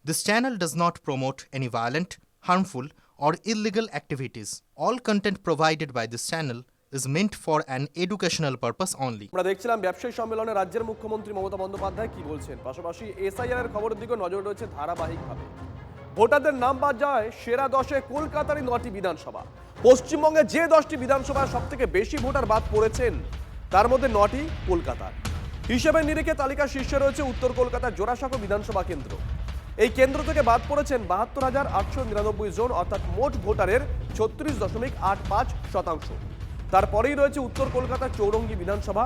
This channel does not promote any violent, harmful, or illegal activities. All content provided by this channel is meant for an educational purpose only. আমরা দেখছিলাম ব্যবসায়ী সম্মেলনে রাজ্যের মুখ্যমন্ত্রী মমতা বন্দ্যোপাধ্যায় কি বলছেন, পাশাপাশি এসআইআর এর খবরের দিকে নজর রয়েছে ধারাবাহিকভাবে। ভোটারদের নাম বাদ যায় সেরা 10-এ কলকাতারই 9টি বিধানসভা। পশ্চিমবঙ্গে যে 10টি বিধানসভায় সবথেকে বেশি ভোটার বাদ পড়েছেন তার মধ্যে 9টি কলকাতার। হিসেবে নিরিখে তালিকার শীর্ষে রয়েছে উত্তর কলকাতার জোড়াসাঁকো বিধানসভা কেন্দ্র। এই কেন্দ্র থেকে বাদ পড়েছেন ৭২,৮৯৯ জন, অর্থাৎ মোট ভোটারের ৩৬.৮৫%। তারপরেই রয়েছে উত্তর কলকাতার চৌরঙ্গী বিধানসভা।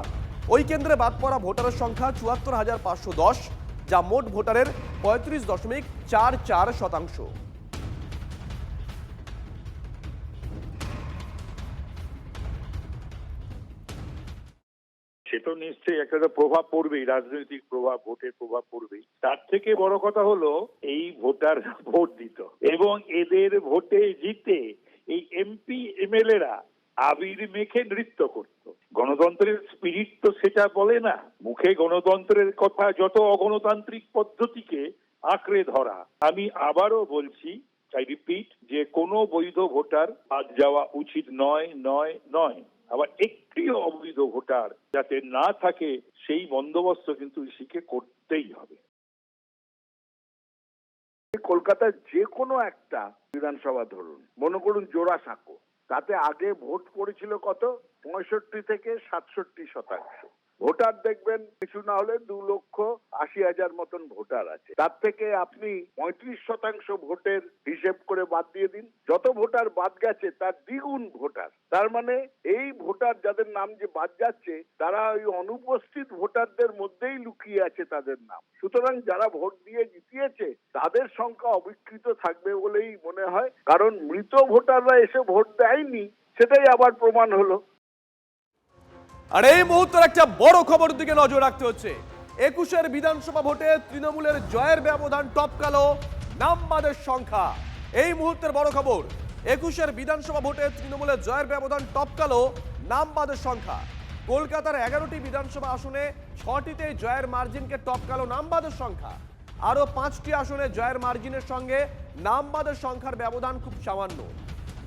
ওই কেন্দ্রে বাদ পড়া ভোটারের সংখ্যা ৭৪,৫১০, যা মোট ভোটারের ৩৫.৪৪%। সে তো নিশ্চয়ই একটা প্রভাব পড়বেই, রাজনৈতিক প্রভাব, ভোটের প্রভাব পড়বেই। তার থেকে বড় কথা হলো এই ভোটার ভোট দিত এবং এদের ভোটে জিতে এই এমপি এমএলএরা আবির মেখে নৃত্য করত। গণতন্ত্রের স্পিরিট তো সেটা বলে না। মুখে গণতন্ত্রের কথা, যত অগণতান্ত্রিক পদ্ধতিকে আঁকড়ে ধরা। আমি আবারও বলছি, আই রিপিট, যে কোনো বৈধ ভোটার বাদ যাওয়া উচিত নয় নয় নয়। আবার একটিও অবৈধ ভোটার যাতে না থাকে সেই বন্দোবস্ত কিন্তু ইসিকে করতেই হবে। কলকাতার যে কোনো একটা বিধানসভা ধরুন, মনে করুন জোড়াসাঁকো, তাতে আগে ভোট পড়েছিল কত? 65 থেকে 67%। ভোটার দেখবেন কিছু না হলে 2,80,000 মতন ভোটার আছে। তার থেকে আপনি 35% ভোটের হিসেব করে বাদ দিয়ে দিন। যত ভোটার বাদ গেছে তার দ্বিগুণ ভোটার। তার মানে এই ভোটার যাদের নাম যে বাদ যাচ্ছে তারা ওই অনুপস্থিত ভোটারদের মধ্যেই লুকিয়ে আছে তাদের নাম। সুতরাং যারা ভোট দিয়ে জিতিয়েছে তাদের সংখ্যা অবিকৃত থাকবে বলেই মনে হয়, কারণ মৃত ভোটাররা এসে ভোট দেয়নি, সেটাই আবার প্রমাণ হলো। আর এই মুহূর্তের একটা বড় খবর দিকে নজর রাখতে হচ্ছে। 21-এর বিধানসভা ভোটে তৃণমূলের জয়ের ব্যবধান টপকালো নামবাদের সংখ্যা। এই মুহূর্তের বড় খবর, 21-এর বিধানসভা ভোটে তৃণমূলের জয়ের ব্যবধান টপকালো নামবাদের সংখ্যা। কলকাতার 11টি বিধানসভা আসনে 6টিতে জয়ের মার্জিনকে টপকালো নামবাদের সংখ্যা। আরো 5টি আসনে জয়ের মার্জিনের সঙ্গে নামবাদের সংখ্যার ব্যবধান খুব সামান্য।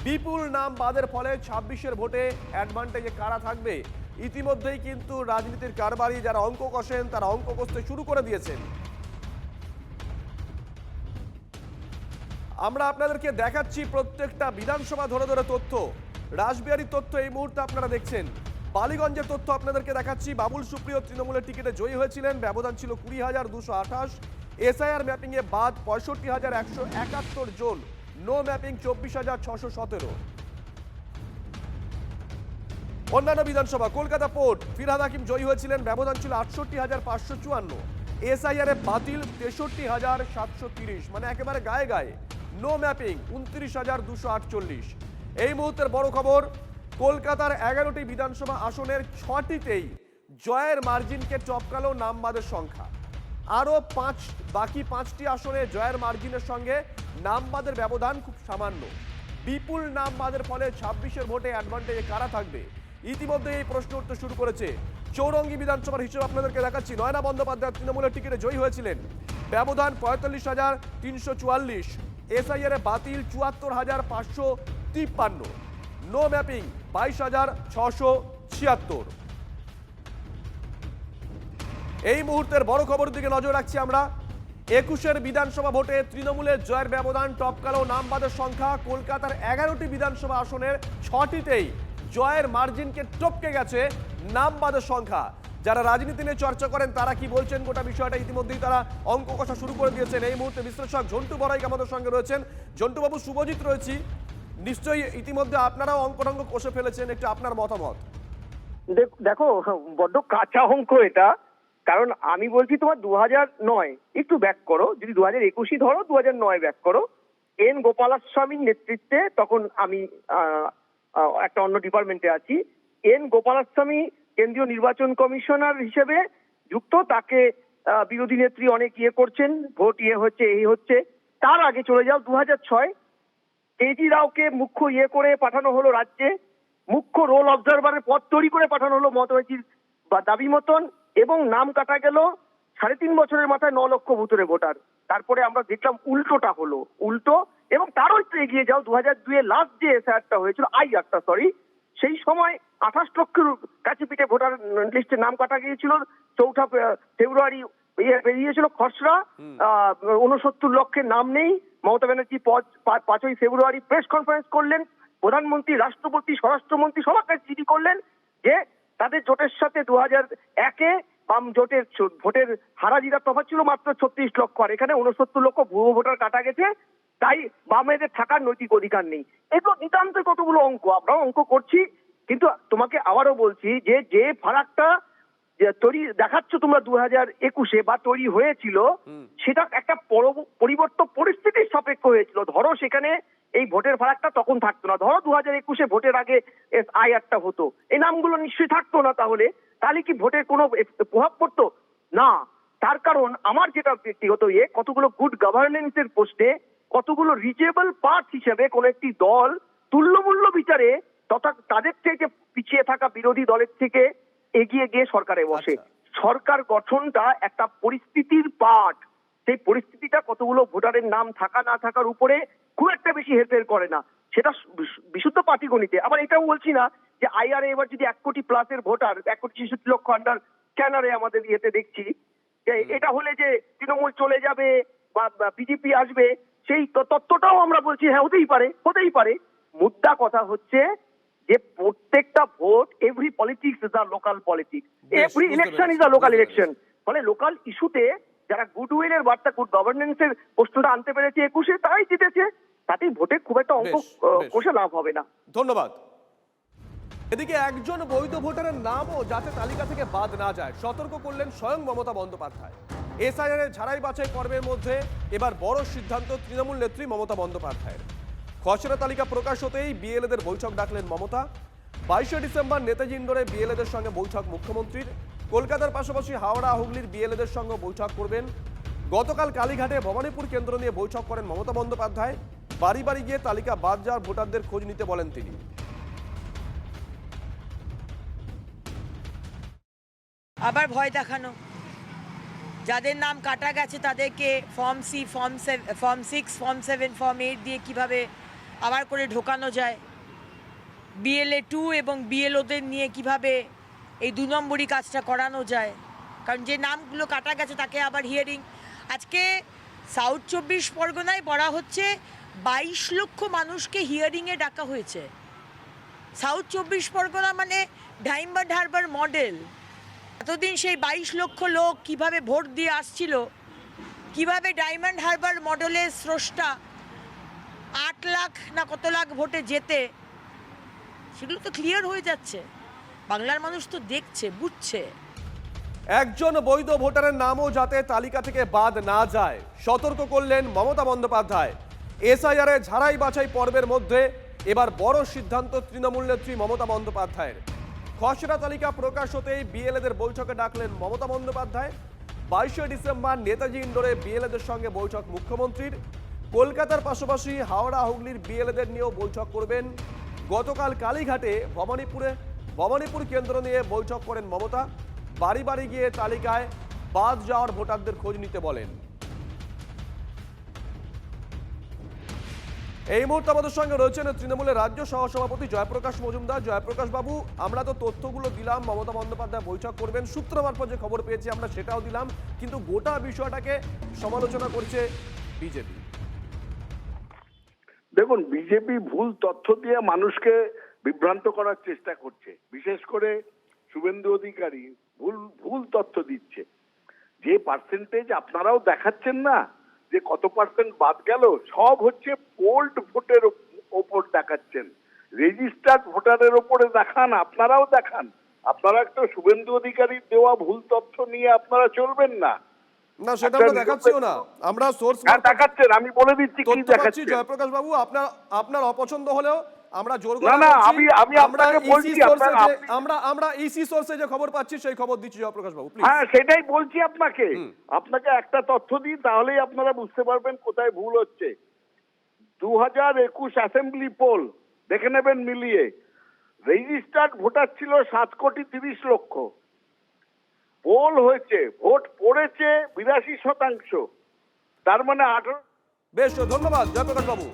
বিপুল নাম বাদের ফলে 26-এর ভোটে অ্যাডভান্টেজে কারা থাকবে, ইতিমধ্যেই কিন্তু রাজনীতির কারবারি যারা অঙ্ক কষেন তারা অঙ্ক কষতে শুরু করে দিয়েছেন। আমরা আপনাদেরকে দেখাচ্ছি প্রত্যেকটা বিধানসভা ধরে ধরে তথ্য। রাসবিহারীর তথ্য এই মুহূর্তে আপনারা দেখছেন। বালিগঞ্জের তথ্য আপনাদেরকে দেখাচ্ছি। বাবুল সুপ্রিয় তৃণমূলের টিকিটে জয়ী হয়েছিলেন, ব্যবধান ছিল 20,228। এসআইআর ম্যাপিংয়ে বাদ 65,171 জন, নো ম্যাপিং 24,617। অন্যান্য বিধানসভা, কলকাতা পোর্ট ফিরহাদ হাকিম জয়ী হয়েছিলেন, ব্যবধান ছিল 68,554। এসআইআর এ বাতিল 63,730, মানে একেবারে গায়ে গায়ে। No mapping 29,248। এই মুহূর্তের বড় খবর, কলকাতার 11টি বিধানসভা আসনের 6টিতেই জয়ের মার্জিনকে টপকালো নামবাদের সংখ্যা। আরো বাকি 5টি আসনে জয়ের মার্জিনের সঙ্গে নামবাদের ব্যবধান খুব সামান্য। বিপুল নামবাদের ফলে 26-এর ভোটে অ্যাডভান্টেজে কারা থাকবে, ইতিমধ্যে এই প্রশ্ন উঠতে শুরু করেছে। চৌরঙ্গী বিধানসভার হিসেবে আপনাদেরকে দেখাচ্ছি। নয়না বন্দ্যোপাধ্যায় তৃণমূলের টিকিটে জয়ী হয়েছিলেন, ব্যবধান 45,344। এসআইআর বাতিল 74,553। No mapping 22,676। এই মুহূর্তের বড় খবরের দিকে নজর রাখছি আমরা। 21-এর বিধানসভা ভোটে তৃণমূলের জয়ের ব্যবধান টপকালো নামবাদের সংখ্যা। কলকাতার 11টি বিধানসভা আসনের 6টিতেই জয়ের মার্জিনকে টপকে গেছে নামবাদের সংখ্যা। যারা রাজনীতি নিয়ে চর্চা করেন তারা কি বলছেন গোটা বিষয়টা, ইতিমধ্যেই তারা অঙ্ক কষা শুরু করে দিয়েছেন। এই মুহূর্তে বিশ্লেষক ঝন্টু বড়াইক আমাদের সঙ্গে রয়েছেন। ঝন্টুবাবু, শুভজিৎ রয়েছি, নিশ্চয়ই ইতিমধ্যে আপনারাও অঙ্ক কষে ফেলেছেন, একটু আপনার মতামত। দেখো, বড্ড কাঁচা অঙ্ক এটা, কারণ আমি বলছি তোমার 2009 একটু ব্যাক করো, যদি 2021 ধরো 2009 ব্যাক করো। এন গোপালাস্বামীর নেতৃত্বে, তখন আমি একটা অন্য ডিপার্টমেন্টে আছি, এন গোপালাস্বামী কেন্দ্রীয় নির্বাচন কমিশনার হিসেবে যুক্ত। তাকে বিরোধী নেত্রী অনেক করছেন, ভোট হচ্ছে, এই হচ্ছে। তার আগে চলে যাও 2006, কেজি রাওকে মুখ্য করে পাঠানো হলো রাজ্যে, মুখ্য রোল অবজারভারের পদ তৈরি করে পাঠানো হলো মমতা ব্যানার্জির দাবি মতন, এবং নাম কাটা গেল 3.5 বছরের মাথায় 9 লক্ষ ভুতুরে ভোটার। তারপরে আমরা দেখলাম উল্টোটা হলো, উল্টো। এবং তারও একটু এগিয়ে যাও, 2002 লাস্ট যে এসআইআরটা হয়েছিল, আইআরটা সরি, সেই সময় 28 লক্ষের কাছে পিঠে ভোটার লিস্টে নাম কাটা গিয়েছিল। 4 ফেব্রুয়ারি বেরিয়েছিল খসড়া, 69 লক্ষের নাম নেই। মমতা ব্যানার্জি 5ই ফেব্রুয়ারি প্রেস কনফারেন্স করলেন, প্রধানমন্ত্রী, রাষ্ট্রপতি, স্বরাষ্ট্রমন্ত্রী সবার কাছে চিঠি করলেন যে তাদের জোটের সাথে 2001-এ বাম জোটের ভোটের হারাজিরা তফাৎ ছিল মাত্র 36 লক্ষ, আর এখানে 69 লক্ষ ভুয়ো ভোটার কাটা গেছে, তাই বামেদের থাকার নৈতিক অধিকার নেই। এগুলো নিতান্ত কতগুলো অঙ্ক, আমরাও অঙ্ক করছি, কিন্তু তোমাকে আবারও বলছি যে ফারাকটা তৈরি দেখাচ্ছ তোমরা 2021-এ বা তৈরি হয়েছিল, সেটা একটা পরিবর্তন পরিস্থিতির সাপেক্ষ হয়েছিল। ধরো সেখানে এই ভোটের ফারাকটা তখন থাকতো না, ধরো 2021-এ ভোটের আগে আইআরটা হতো, এই নামগুলো নিশ্চয়ই থাকতো না, তাহলে কি ভোটের কোনো প্রভাব পড়তো না? তার কারণ আমার যেটা ব্যক্তিগত কতগুলো গুড গভর্নেন্সের পোস্টে কতগুলো রিচেবল পার্ট হিসেবে কোন একটি দল তুল্যমূল্য বিচারে তথা তাদের থেকে পিছিয়ে থাকা বিরোধী দলের থেকে এগিয়ে গিয়ে সরকারে বসে। সরকার গঠনটা একটা পরিস্থিতির পার্ট, সেই পরিস্থিতিটা কতগুলো ভোটারের নাম থাকা না থাকার উপরে খুব একটা বেশি হেরফের করে না, সেটা বিশুদ্ধ পাটিগণিতে। আবার এটাও বলছি না যে আইআরএ এবার যদি 1 কোটি প্লাসের ভোটার, 1,66,00,000 আন্ডার স্ক্যানারে আমাদের ইয়েতে দেখছি, যে এটা হলে যে তৃণমূল চলে যাবে বা বিজেপি আসবে, সেই তত্ত্বটাও আমরা বলছি হ্যাঁ হতেই পারে। মুদ্রা কথা হচ্ছে যে প্রত্যেকটা vote, every politics is a local politics, every election is a local election. ফলে লোকাল ইস্যুতে যারা গুডউইলের বার্তা, গুড গভর্নেন্সের প্রশ্নটা আনতে পেরেছে 21-এ, তারাই জিতেছে, তাতেই ভোটে খুব একটা অঙ্ক কষে লাভ হবে না। ধন্যবাদ। এদিকে একজন বৈধ ভোটারের নামও যাতে তালিকা থেকে বাদ না যায় সতর্ক করলেন স্বয়ং মমতা বন্দ্যোপাধ্যায়। এসআইআর এর ঝাড়াই বাছাই পর্বের মধ্যে এবার বড় সিদ্ধান্ত তৃণমূল নেত্রী মমতা বন্দ্যোপাধ্যায়ের। খসড়া তালিকা প্রকাশ হতেই বিএলএদের বৈঠক ডাকলেন মমতা। 22শে ডিসেম্বর নেতাজি ইন্ডোরে বিএলএদের সঙ্গে বৈঠক মুখ্যমন্ত্রীর। কলকাতার পাশাপাশি হাওড়া হুগলির বিএলএদের সঙ্গে বৈঠক করবেন। গতকাল কালীঘাটে ভবানীপুর কেন্দ্র নিয়ে বৈঠক করেন মমতা বন্দ্যোপাধ্যায়। বাড়ি বাড়ি গিয়ে তালিকা বাদ যাওয়ার ভোটারদের খোঁজ নিতে বলেন তিনি। আবার ভয় দেখানো, যাদের নাম কাটা গেছে তাদেরকে ফর্ম 6, ফর্ম 7, ফর্ম 8 দিয়ে কিভাবে আবার করে ঢোকানো যায়, বিএলএ 2 এবং বিএলওদের নিয়ে কিভাবে এই 2 নম্বরই কাজটা করানো যায়। কারণ যে নামগুলো কাটা গেছে তাকে আবার হিয়ারিং। আজকে সাউথ 24 পরগনায় বলা হচ্ছে 22 লক্ষ মানুষকে হিয়ারিংয়ে ডাকা হয়েছে। সাউথ 24 পরগনা মানে ডায়মন্ড হারবার মডেল। এতদিন সেই 22 লক্ষ লোক কিভাবে ভোট দিয়ে আসছিল, কিভাবে ডায়মন্ড হারবার মডেলের স্রষ্টা 8 লাখ না কত লাখ ভোটে যেতে, সেগুলো তো ক্লিয়ার হয়ে যাচ্ছে। বাংলার মানুষ তো দেখছে, বুঝছে। একজন বৈধ ভোটারের নামও যাতে তালিকা থেকে বাদ না যায় সতর্ক করলেন মমতা বন্দ্যোপাধ্যায়। এসআইআর এর ঝাড়াই বাছাই পর্বের মধ্যে এবার বড় সিদ্ধান্ত তৃণমূল নেত্রী মমতা বন্দ্যোপাধ্যায়ের। খসড়া তালিকা প্রকাশ হতেই বিএলএদের বৈঠকে ডাকলেন মমতা বন্দ্যোপাধ্যায়। 22শে ডিসেম্বর নেতাজি ইন্ডোরে বিএলএদের সঙ্গে বৈঠক মুখ্যমন্ত্রীর। কলকাতার পাশাপাশি হাওড়া হুগলির বিএলএদের নিয়েও বৈঠক করবেন। গতকাল কালীঘাটে ভবানীপুর কেন্দ্র নিয়ে বৈঠক করেন মমতা। বাড়ি বাড়ি গিয়ে তালিকায় বাদ যাওয়ার ভোটারদের খোঁজ নিতে বলেন। এই মুহূর্তে আমাদের সঙ্গে রয়েছেন তৃণমূলের রাজ্য সহসভাপতি জয়প্রকাশ মজুমদার। জয়প্রকাশ বাবু, আমরা তো তথ্যগুলো দিলাম, মমতা বন্দ্যোপাধ্যায় বৈঠক করবেন, সূত্র মারফত যে খবর পেয়েছি আমরা সেটাও দিলাম, কিন্তু গোটা বিষয়টাকে সমালোচনা করছে বিজেপি। দেখুন, বিজেপি ভুল তথ্য দিয়ে মানুষকে বিভ্রান্ত করার চেষ্টা করছে। বিশেষ করে শুভেন্দু অধিকারী ভুল তথ্য দিচ্ছে। যে পার্সেন্টেজ আপনারাও দেখাচ্ছেন না যে কত পার্সেন্ট বাদ গেল, সব হচ্ছে পোল্ড ভোটের ওপর দেখাচ্ছেন, রেজিস্টার্ড ভোটারের ওপরে দেখান, আপনারাও দেখান। আপনারা একটা শুভেন্দু অধিকারীর দেওয়া ভুল তথ্য নিয়ে আপনারা চলবেন না। না, সেটা আমরা দেখাচ্ছিও না, আমরা সোর্স দেখাচ্ছেন। আমি বলে দিচ্ছি কি দেখাচ্ছি। জয়প্রকাশ বাবু, আপনার অপছন্দ হলেও আমরা জোর করে না, আমি আপনাকে বলছি, আমরা ইসি সোর্সে যে খবর পাচ্ছি সেই খবর দিচ্ছি জয়প্রকাশ বাবু। হ্যাঁ, সেটাই বলছি আপনাকে একটা তথ্য দিই, তাহলেই আপনারা বুঝতে পারবেন কোথায় ভুল হচ্ছে। 2021 অ্যাসেম্বলি পোল দেখে নেবেন মিলিয়ে। রেজিস্টার্ড ভোটার ছিল 7,30,00,000। পোল হয়েছে, ভোট পড়েছে 82%। তার মানে 18। বেশ, ধন্যবাদ জয়প্রকাশ বাবু।